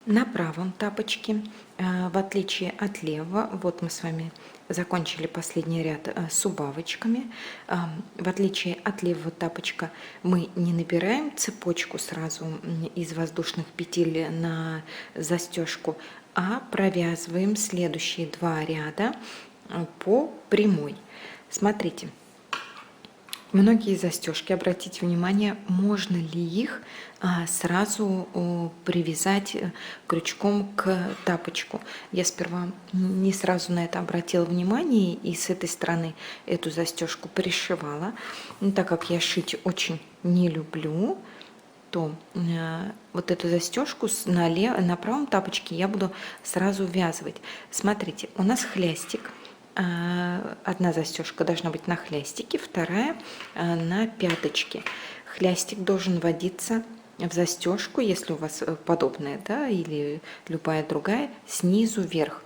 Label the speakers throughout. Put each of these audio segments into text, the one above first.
Speaker 1: На правом тапочке, в отличие от левого, вот мы с вами закончили последний ряд с убавочками. В отличие от левого тапочка мы не набираем цепочку сразу из воздушных петель на застежку, а провязываем следующие два ряда по прямой. Смотрите. Многие застежки, обратите внимание, можно ли их сразу привязать крючком к тапочку. Я сперва не сразу на это обратила внимание и с этой стороны эту застежку пришивала. Но так как я шить очень не люблю, то вот эту застежку на правом тапочке я буду сразу ввязывать. Смотрите, у нас хлястик. Одна застежка должна быть на хлястике, вторая на пяточке. Хлястик должен вводиться в застежку, если у вас подобная, да, или любая другая, снизу вверх.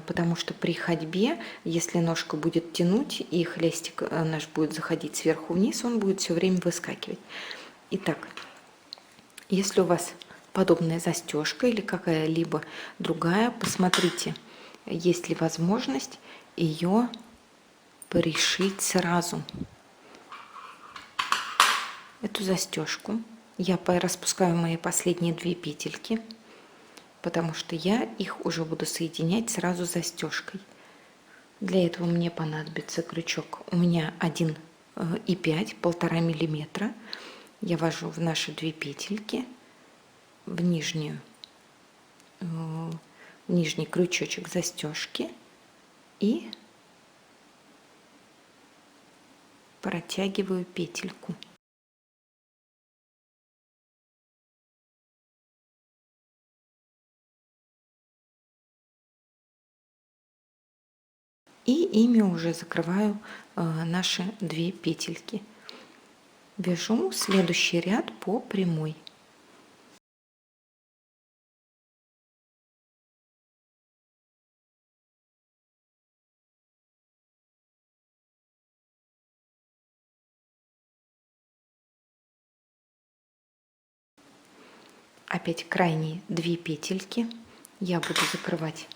Speaker 1: Потому что при ходьбе, если ножка будет тянуть и хлястик наш будет заходить сверху вниз, он будет все время выскакивать. Итак, если у вас подобная застежка или какая-либо другая, посмотрите, есть ли возможность ее пришить сразу. Эту застежку я распускаю мои последние две петельки, потому что я их уже буду соединять сразу застежкой. Для этого мне понадобится крючок. У меня 1,5, 1,5 миллиметра. Я ввожу в наши две петельки, в нижний крючочек застежки и протягиваю петельку. И ими уже закрываю наши две петельки. Вяжу следующий ряд по прямой. Опять крайние две петельки я буду закрывать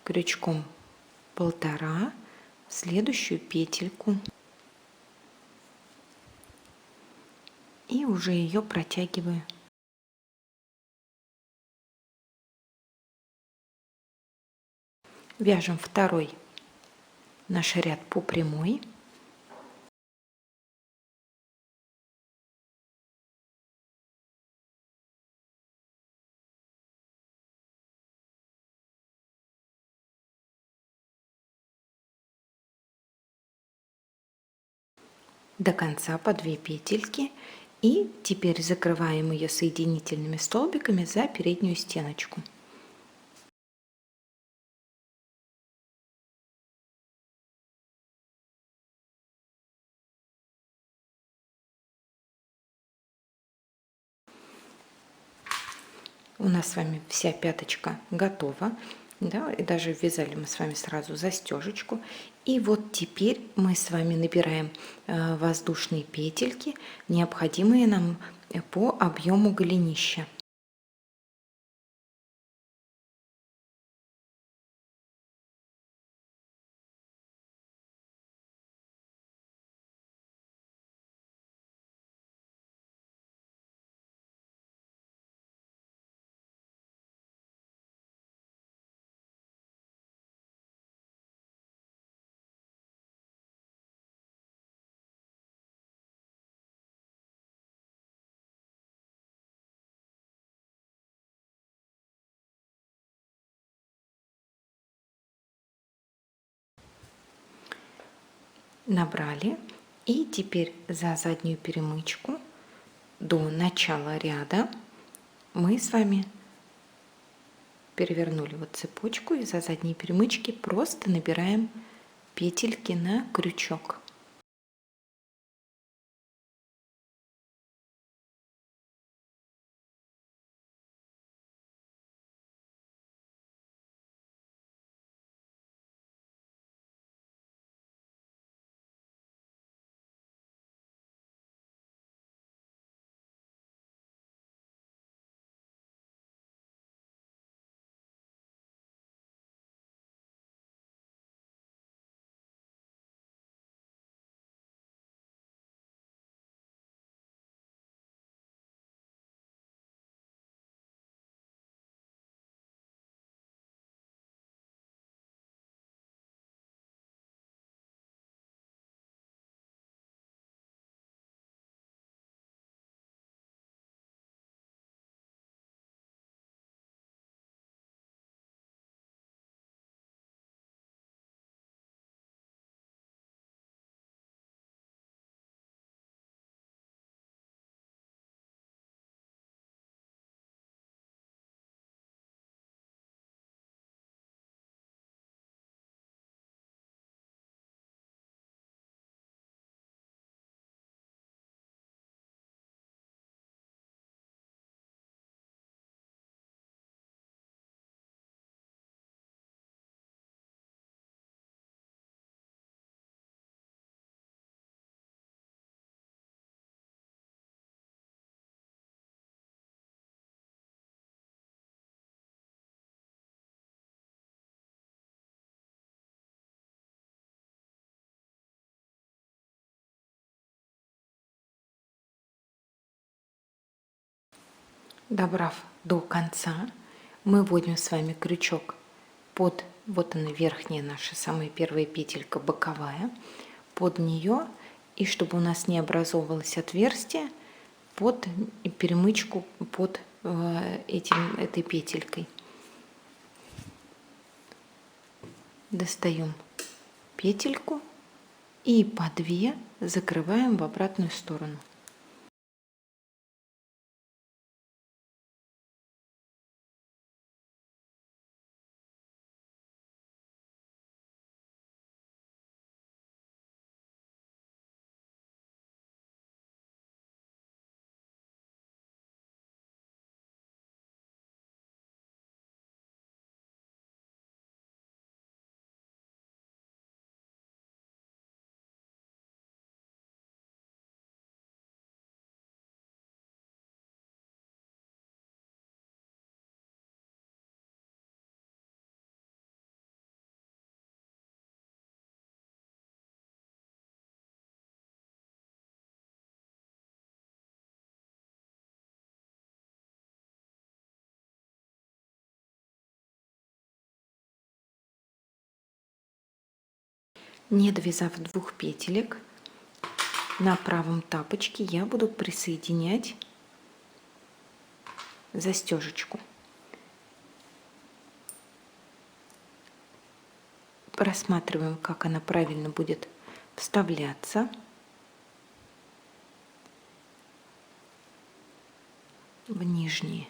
Speaker 1: крючком 1,5 в следующую петельку и уже ее протягиваю. Вяжем второй наш ряд по прямой. До конца по 2 петельки, и теперь закрываем ее соединительными столбиками за переднюю стеночку. У нас с вами вся пяточка готова, да, и даже ввязали мы с вами сразу застежечку. И вот теперь мы с вами набираем воздушные петельки, необходимые нам по объему голенища. Набрали, и теперь за заднюю перемычку до начала ряда мы с вами перевернули вот цепочку, и за задние перемычки просто набираем петельки на крючок. Добрав до конца, мы вводим с вами крючок под, вот она верхняя наша, самая первая петелька боковая, под нее, и чтобы у нас не образовывалось отверстие, под перемычку под этой петелькой. Достаем петельку и по 2 закрываем в обратную сторону. Не довязав 2 петелек, на правом тапочке я буду присоединять застежечку. Просматриваем, как она правильно будет вставляться. В нижние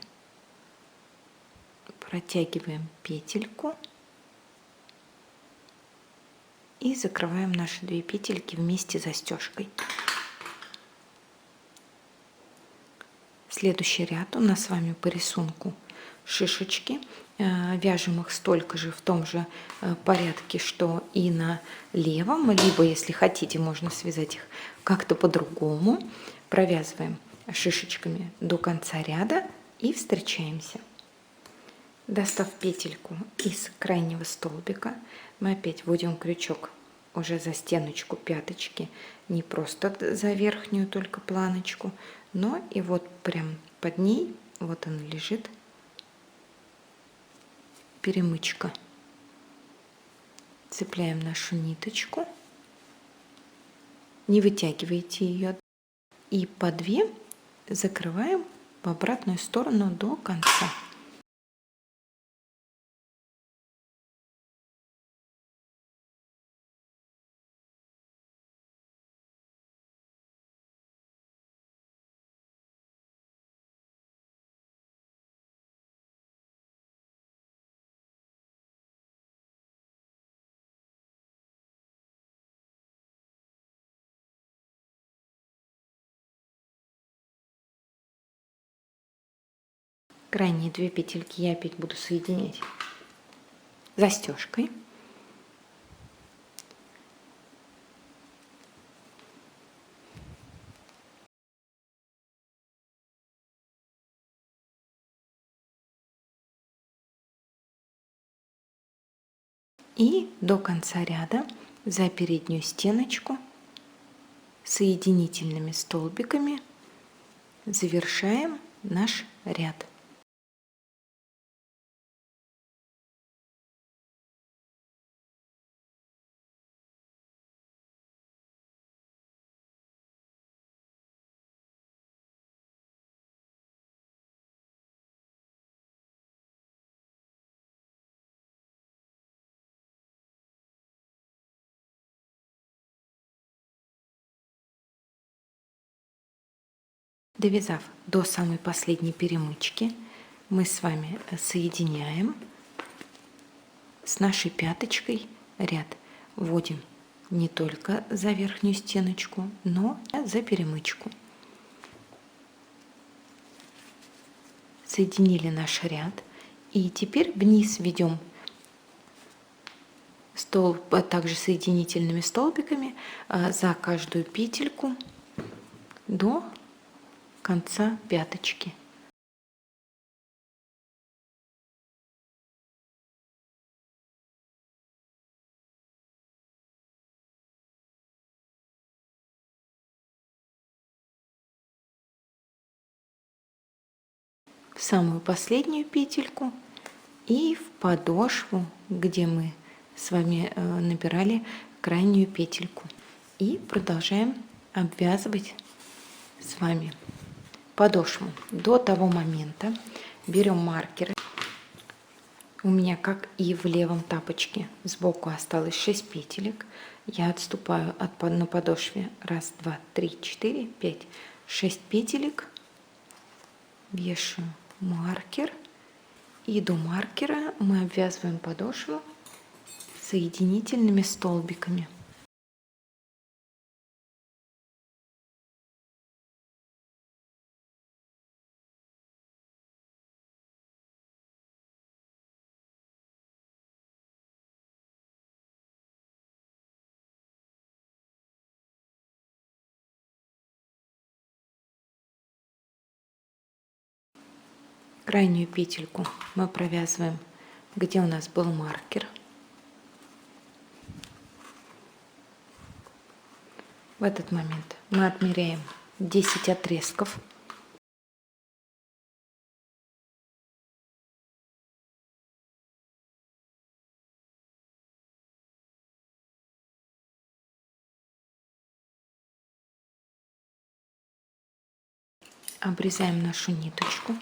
Speaker 1: протягиваем петельку и закрываем наши 2 петельки вместе с застежкой. Следующий ряд у нас с вами по рисунку шишечки. Вяжем их столько же в том же порядке, что и на левом, либо, если хотите, можно связать их как-то по-другому. Провязываем шишечками до конца ряда и встречаемся. Достав петельку из крайнего столбика, мы опять вводим крючок уже за стеночку пяточки, не просто за верхнюю только планочку, но и вот прям под ней, вот она лежит, перемычка. Цепляем нашу ниточку, не вытягивайте ее, и по 2 закрываем в обратную сторону до конца. Крайние 2 петельки я опять буду соединять застежкой. И до конца ряда за переднюю стеночку соединительными столбиками завершаем наш ряд. Довязав до самой последней перемычки, мы с вами соединяем с нашей пяточкой ряд. Вводим не только за верхнюю стеночку, но и за перемычку. Соединили наш ряд, и теперь вниз ведем столб, также соединительными столбиками за каждую петельку до конца пяточки. в самую последнюю петельку и в подошву, где мы с вами набирали крайнюю петельку. И продолжаем обвязывать с вами подошву. До того момента берем маркеры. У меня, как и в левом тапочке, сбоку осталось 6 петелек. Я отступаю на подошве 1, 2, 3, 4, 5, 6 петелек. Вешаю маркер. И до маркера мы обвязываем подошву соединительными столбиками. Крайнюю петельку мы провязываем, где у нас был маркер. В этот момент мы отмеряем 10 отрезков. Обрезаем нашу ниточку.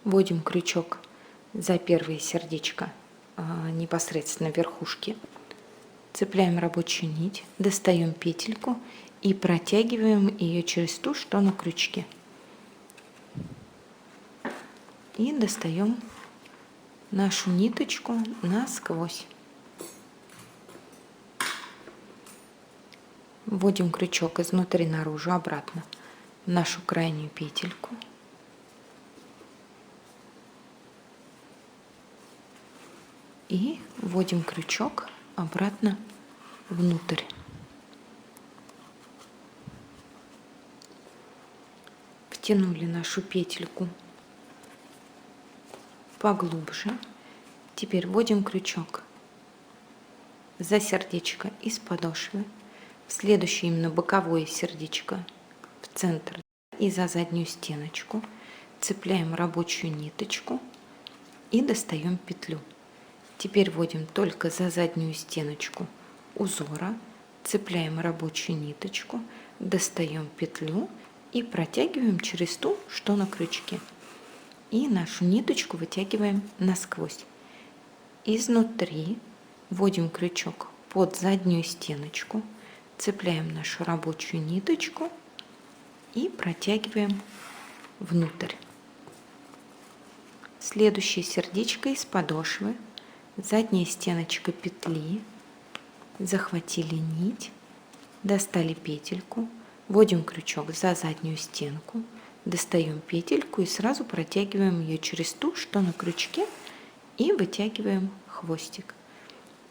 Speaker 1: Вводим крючок за первое сердечко непосредственно верхушки. Цепляем рабочую нить, достаем петельку и протягиваем ее через ту, что на крючке. И достаем нашу ниточку насквозь. Вводим крючок изнутри наружу обратно в нашу крайнюю петельку. И вводим крючок обратно внутрь. Втянули нашу петельку поглубже. Теперь вводим крючок за сердечко из подошвы, в следующее именно боковое сердечко в центр и за заднюю стеночку. Цепляем рабочую ниточку и достаем петлю. Теперь вводим только за заднюю стеночку узора, цепляем рабочую ниточку, достаем петлю и протягиваем через ту, что на крючке. И нашу ниточку вытягиваем насквозь. Изнутри вводим крючок под заднюю стеночку, цепляем нашу рабочую ниточку и протягиваем внутрь. Следующее сердечко из подошвы, задняя стеночка петли, захватили нить, достали петельку, вводим крючок за заднюю стенку, достаем петельку и сразу протягиваем ее через ту, что на крючке, и вытягиваем хвостик.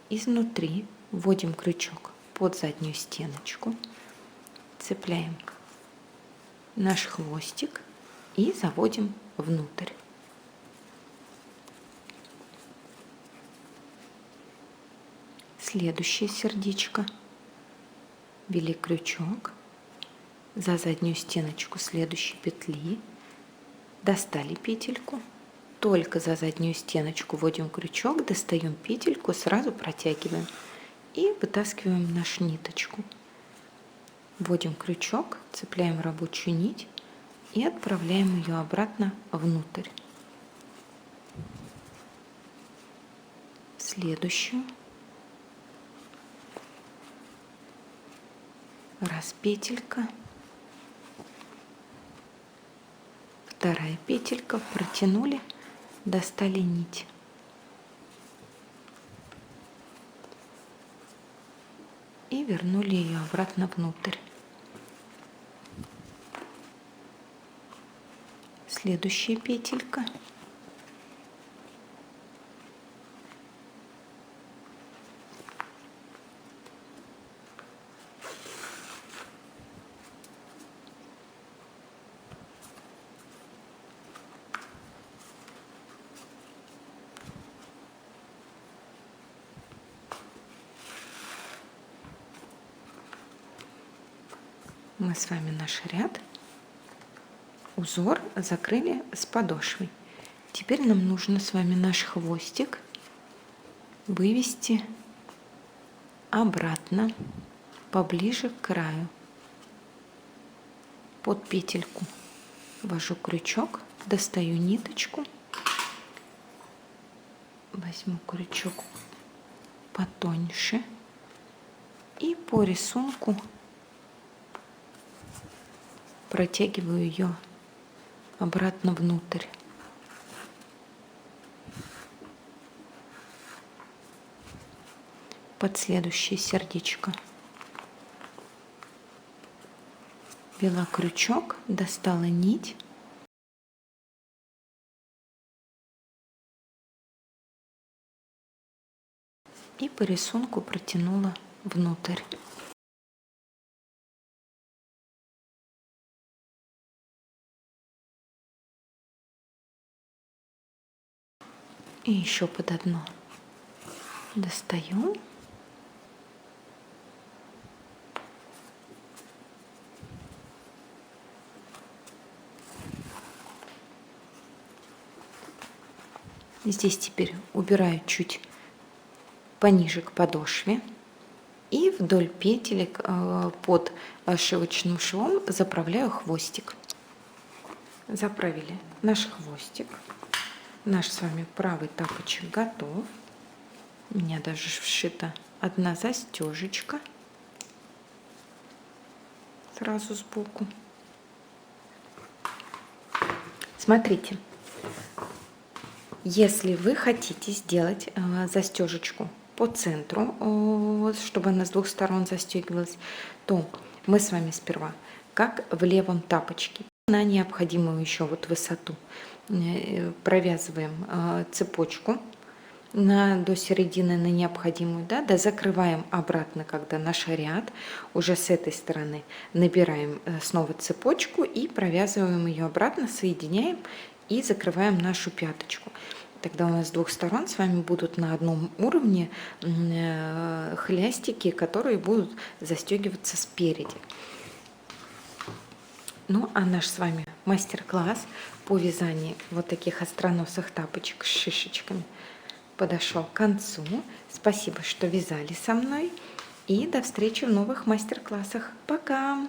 Speaker 1: Изнутри вводим крючок под заднюю стеночку, цепляем наш хвостик и заводим внутрь. Следующее сердечко. Ввели крючок за заднюю стеночку следующей петли, достали петельку, только за заднюю стеночку вводим крючок, достаем петельку, сразу протягиваем и вытаскиваем нашу ниточку. Вводим крючок, цепляем рабочую нить и отправляем ее обратно внутрь. Следующую. Раз петелька, вторая петелька, протянули, достали нить. И вернули ее обратно внутрь. Следующая петелька. Мы с вами наш ряд, узор закрыли с подошвой. Теперь нам нужно с вами наш хвостик вывести обратно, поближе к краю. Под петельку ввожу крючок, достаю ниточку, возьму крючок потоньше и по рисунку протягиваю ее обратно внутрь. Под следующее сердечко. Ввела крючок, достала нить. И по рисунку протянула внутрь. И еще под одно достаю. Здесь теперь убираю чуть пониже к подошве и вдоль петелек под ошивочным швом заправляю хвостик. Заправили наш хвостик. Наш с вами правый тапочек готов. У меня даже вшита одна застежечка сразу сбоку. Смотрите, если вы хотите сделать застежечку по центру, чтобы она с двух сторон застегивалась, то мы с вами сперва, как в левом тапочке, на необходимую еще вот высоту провязываем цепочку до середины на необходимую, да, закрываем обратно, когда наш ряд, уже с этой стороны набираем снова цепочку и провязываем ее обратно, соединяем и закрываем нашу пяточку. Тогда у нас с двух сторон с вами будут на одном уровне хлястики, которые будут застегиваться спереди. Ну, а наш с вами мастер-класс по вязанию вот таких остроносых тапочек с шишечками подошел к концу. Спасибо, что вязали со мной. И до встречи в новых мастер-классах. Пока!